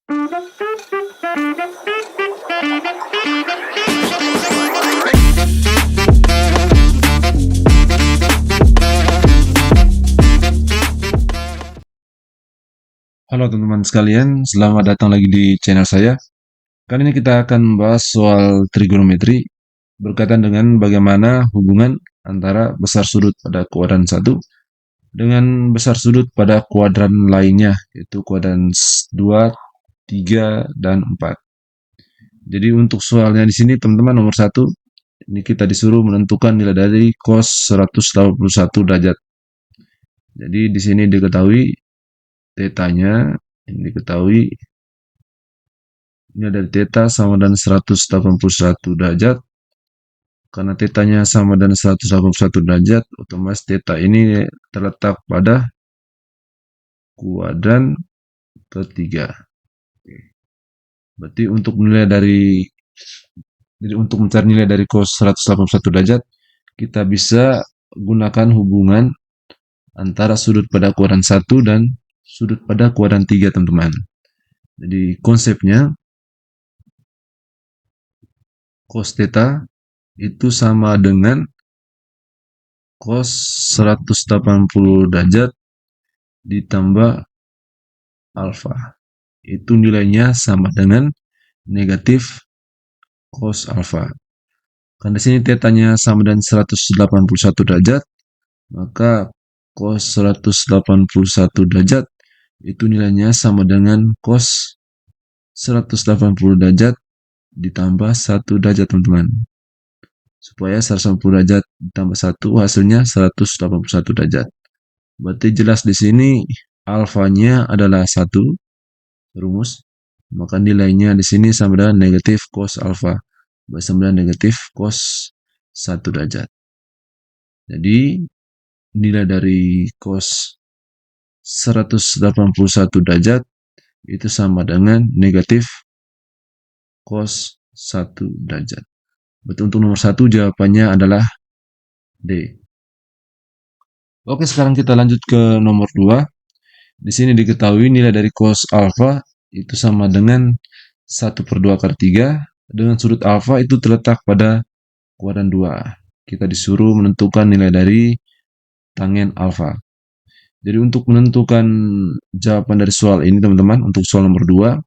Halo teman-teman sekalian, selamat datang lagi di channel saya. Kali ini kita akan membahas soal trigonometri berkaitan dengan bagaimana hubungan antara besar sudut pada kuadran 1 dengan besar sudut pada kuadran lainnya, yaitu kuadran 2, 3, dan 4. Jadi untuk soalnya di sini teman-teman nomor 1, ini kita disuruh menentukan nilai dari cos 181 derajat. Jadi di sini diketahui tetanya, ini diketahui ini dari theta sama dengan 181 derajat. Karena tetanya sama dengan 181 derajat, otomatis theta ini terletak pada kuadran ketiga. Berarti untuk mencari nilai dari cos 181 derajat, kita bisa gunakan hubungan antara sudut pada kuadran 1 dan sudut pada kuadran 3, teman-teman. Jadi konsepnya cos theta itu sama dengan cos 180 derajat ditambah alfa. Itu nilainya sama dengan negatif cos alfa. Karena di sini tetanya sama dengan 181 derajat, maka cos 181 derajat itu nilainya sama dengan cos 180 derajat ditambah 1 derajat, teman-teman. Supaya 180 derajat ditambah 1 hasilnya 181 derajat. Berarti jelas di sini alfanya adalah 1, rumus. Maka nilainya di sini sama dengan negatif cos alfa. Sama dengan negatif cos 1 derajat. Jadi nilai dari cos 181 derajat itu sama dengan negatif cos 1 derajat. Berarti untuk nomor 1 jawabannya adalah D. Oke, sekarang kita lanjut ke nomor 2. Di sini diketahui nilai dari cos alfa itu sama dengan 1/2 akar 3 dengan sudut alfa itu terletak pada kuadran 2. Kita disuruh menentukan nilai dari tangen alfa. Jadi untuk menentukan jawaban dari soal ini, teman-teman, untuk soal nomor 2,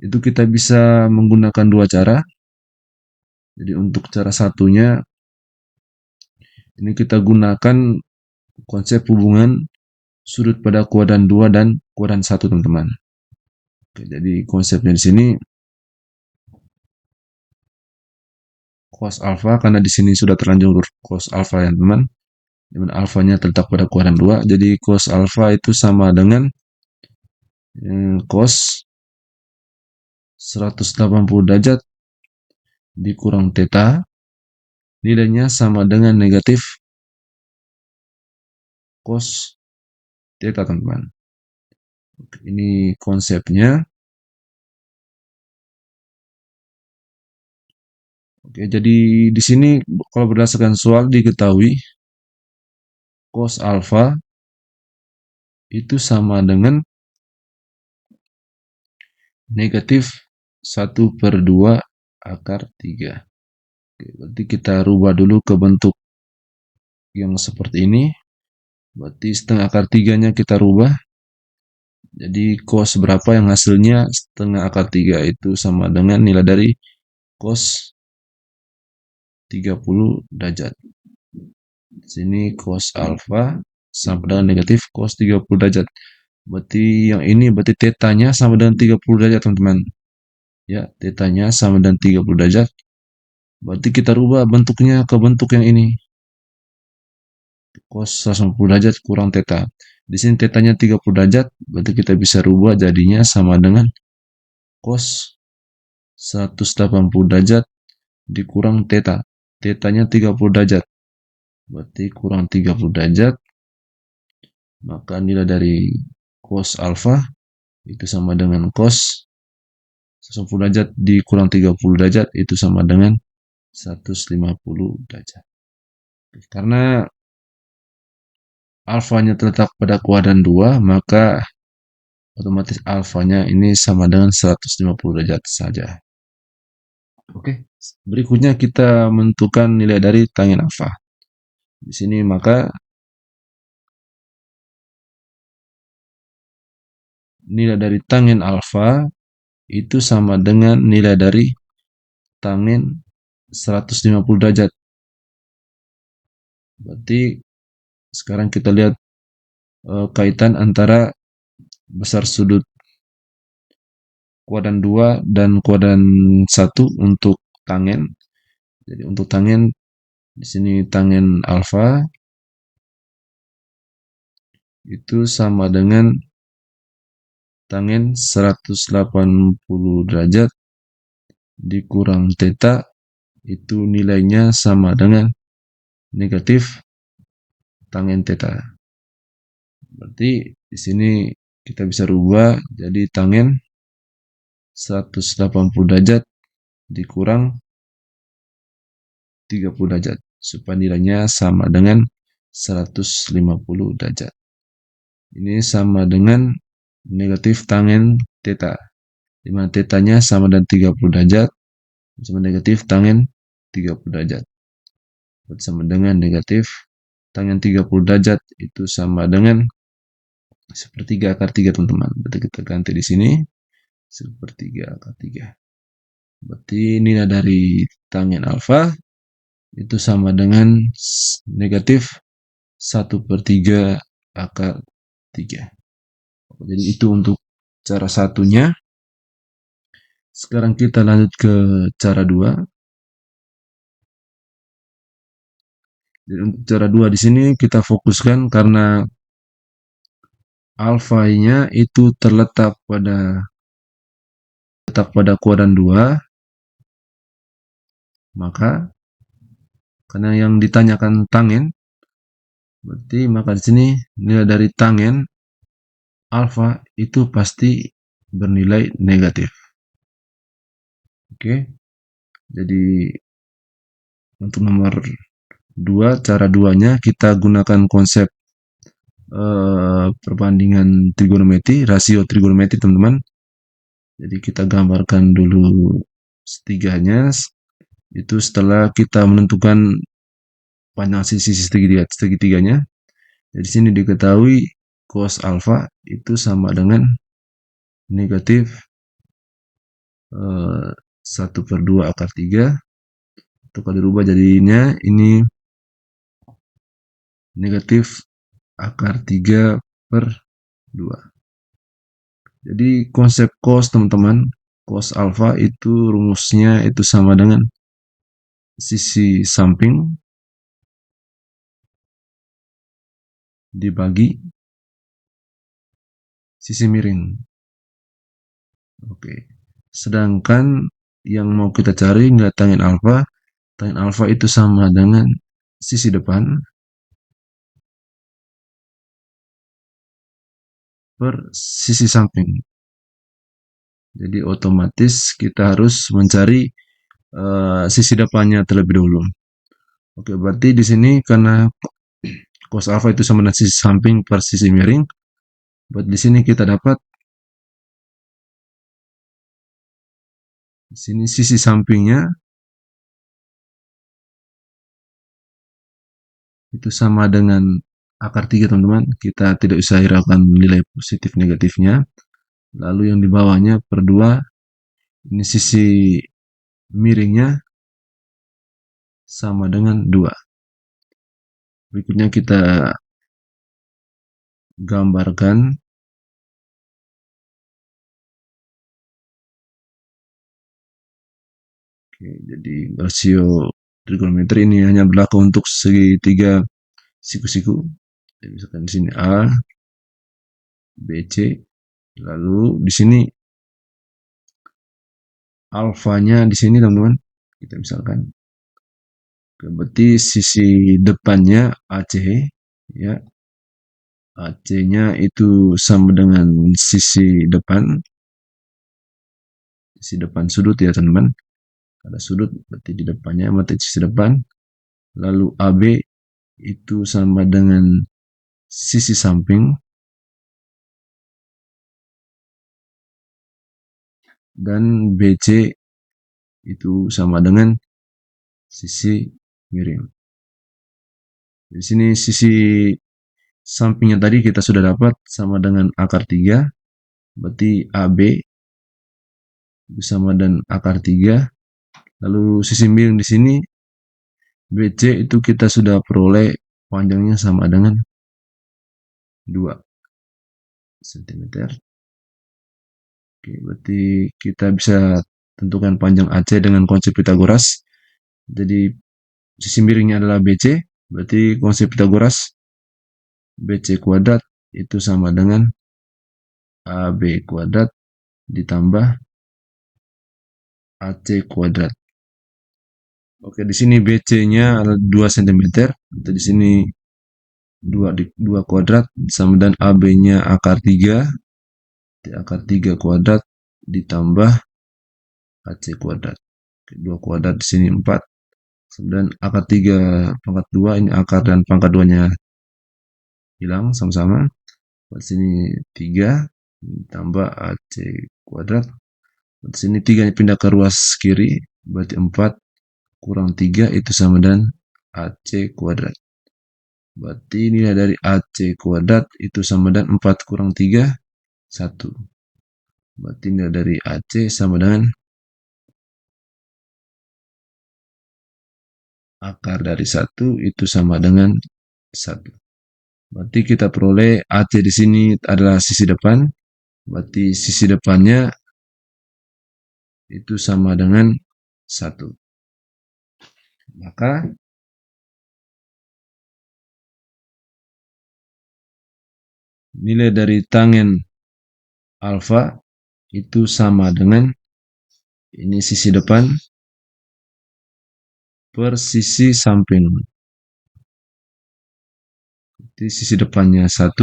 itu kita bisa menggunakan dua cara. Jadi untuk cara satunya, ini kita gunakan konsep hubungan sudut pada kuadran 2 dan kuadran 1, teman-teman. Jadi konsepnya di sini cos alfa, karena di sini sudah terlanjur cos alfa ya, teman. Dimana alfanya terletak pada kuadran 2, jadi cos alfa itu sama dengan cos 180 derajat dikurang theta, nilainya sama dengan negatif cos theta, teman-teman. Ini konsepnya. Oke, jadi di sini kalau berdasarkan soal diketahui cos alfa itu sama dengan negatif 1/2 akar 3. Oke, berarti kita rubah dulu ke bentuk yang seperti ini. Berarti setengah akar 3-nya kita rubah. Jadi cos berapa yang hasilnya setengah akar 3 itu sama dengan nilai dari cos 30 derajat. Di sini cos alfa sama dengan negatif cos 30 derajat. Berarti yang ini berarti tetanya sama dengan 30 derajat, teman-teman. Ya, tetanya sama dengan 30 derajat. Berarti kita rubah bentuknya ke bentuk yang ini. Cos 180 derajat kurang theta. Di sini tetanya 30 derajat, berarti kita bisa rubah jadinya sama dengan cos 180 derajat dikurang theta. Tetanya 30 derajat. Berarti kurang 30 derajat. Maka nilai dari cos alfa itu sama dengan cos 180 derajat dikurang 30 derajat itu sama dengan 150 derajat. Karena alfanya terletak pada kuadran 2, maka otomatis alfanya ini sama dengan 150 derajat saja. Oke, berikutnya kita menentukan nilai dari tanggen alfa. Di sini maka nilai dari tanggen alfa itu sama dengan nilai dari tanggen 150 derajat. Berarti sekarang kita lihat kaitan antara besar sudut kuadran 2 dan kuadran 1 untuk tanggen. Jadi untuk tanggen di sini tanggen alfa itu sama dengan tanggen 180 derajat dikurang theta, itu nilainya sama dengan negatif tanggen theta. Berarti di sini kita bisa rubah jadi tanggen 180 derajat dikurang 30 derajat supaya nilainya sama dengan 150 derajat. Ini sama dengan negatif tanggen theta, di mana tetanya sama dengan 30 derajat sama negatif tanggen 30 derajat. Sama dengan negatif tanggen 30 derajat itu sama dengan sepertiga akar 3, teman-teman. Berarti kita ganti di sini sepertiga akar 3. Berarti nilai dari tanggen alfa itu sama dengan negatif 1/3 akar 3. Jadi itu untuk cara satunya. Sekarang kita lanjut ke cara 2. Jadi untuk cara 2 di sini kita fokuskan karena alfanya itu terletak pada kuadran 2, maka karena yang ditanyakan tanggen, berarti maka di sini nilai dari tanggen alfa itu pasti bernilai negatif. Oke. Jadi untuk nomor 2, cara 2-nya kita gunakan konsep perbandingan trigonometri, rasio trigonometri, teman-teman. Jadi kita gambarkan dulu setiganya. Itu setelah kita menentukan panjang sisi segitiganya. Jadi sini diketahui cos alfa itu sama dengan negatif 1/2 akar 3. Itu kalau dirubah jadinya ini negatif akar 3/2. Jadi konsep cos, teman-teman, cos alfa itu rumusnya itu sama dengan sisi samping dibagi sisi miring. Oke. Sedangkan yang mau kita cari nggak tanggen alfa itu sama dengan sisi depan per sisi samping. Jadi otomatis kita harus mencari sisi depannya terlebih dahulu. Oke, berarti di sini karena cos alfa itu sama dengan sisi samping per sisi miring, buat di sini kita dapat di sini sisi sampingnya itu sama dengan akar 3, teman-teman. Kita tidak usah hiraukan nilai positif negatifnya. Lalu yang di bawahnya per 2, ini sisi miringnya sama dengan 2. Berikutnya kita gambarkan. Oke, jadi rasio trigonometri ini hanya berlaku untuk segitiga siku-siku. Misalkan di sini A, B, C. Lalu di sini alfanya di sini, teman-teman. Kita misalkan berarti sisi depannya AC, ya. AC-nya itu sama dengan sisi depan sudut, ya, teman-teman. Ada sudut berarti di depannya, berarti sisi depan. Lalu AB itu sama dengan sisi samping dan BC itu sama dengan sisi miring. Di sini sisi sampingnya tadi kita sudah dapat sama dengan akar 3, berarti AB sama dengan akar 3. Lalu sisi miring di sini BC itu kita sudah peroleh panjangnya sama dengan 2 cm. Oke, berarti kita bisa tentukan panjang AC dengan konsep Pitagoras. Jadi sisi miringnya adalah BC, berarti konsep Pitagoras BC kuadrat itu sama dengan AB kuadrat ditambah AC kuadrat. Oke, di sini BC-nya adalah 2 cm, atau di sini 2 kuadrat sama dengan AB-nya akar 3, akar 3 kuadrat ditambah AC kuadrat. 2 kuadrat di sini 4, kemudian akar 3 pangkat 2, ini akar dan pangkat 2-nya hilang sama-sama. Di sini 3 ditambah AC kuadrat. Di sini 3 pindah ke ruas kiri, berarti 4 kurang 3 itu sama dengan AC kuadrat. Berarti nilai dari AC kuadrat itu sama dengan 4 kurang 3, 1. Berarti nilai dari AC sama dengan akar dari 1 itu sama dengan 1. Berarti kita peroleh AC di sini adalah sisi depan. Berarti sisi depannya itu sama dengan 1. Maka nilai dari tangen alfa itu sama dengan ini sisi depan per sisi samping. Jadi sisi depannya 1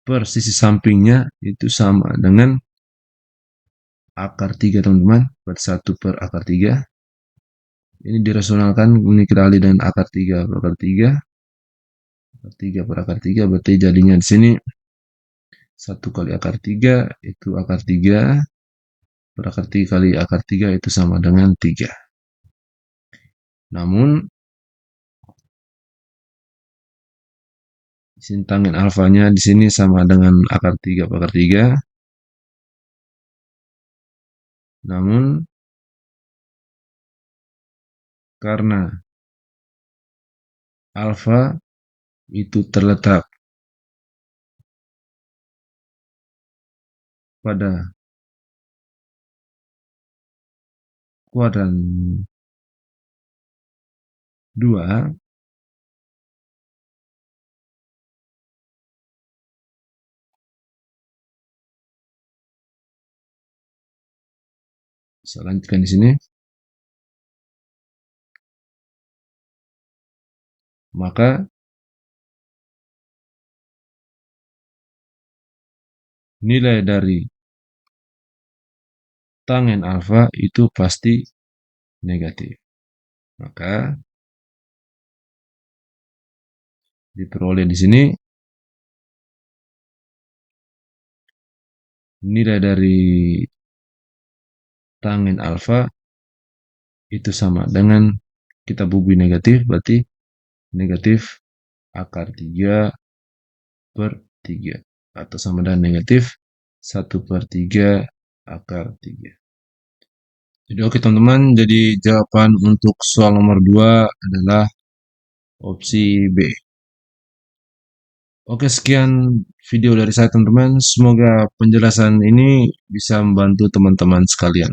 per sisi sampingnya itu sama dengan akar 3, teman-teman. Per 1 per akar 3. Ini dirasionalkan, ini kita alih dengan akar 3 per akar 3. Akar 3 per akar 3, berarti jadinya di sini 1 kali akar 3 itu akar 3 per akar 3 kali akar 3 itu sama dengan 3. Namun sini tangen alfanya di sini sama dengan akar 3 per akar 3. Namun karena alfa itu terletak pada kuadran 2, saya lanjutkan di sini. Maka nilai dari tangen alfa itu pasti negatif. Maka diperoleh di sini nilai dari tangen alfa itu sama dengan kita bubuhi negatif, berarti negatif akar 3 per 3 atau sama dengan negatif 1 per 3 akar 3. Jadi oke teman-teman, jadi jawaban untuk soal nomor 2 adalah opsi B. Oke, sekian video dari saya teman-teman. Semoga penjelasan ini bisa membantu teman-teman sekalian.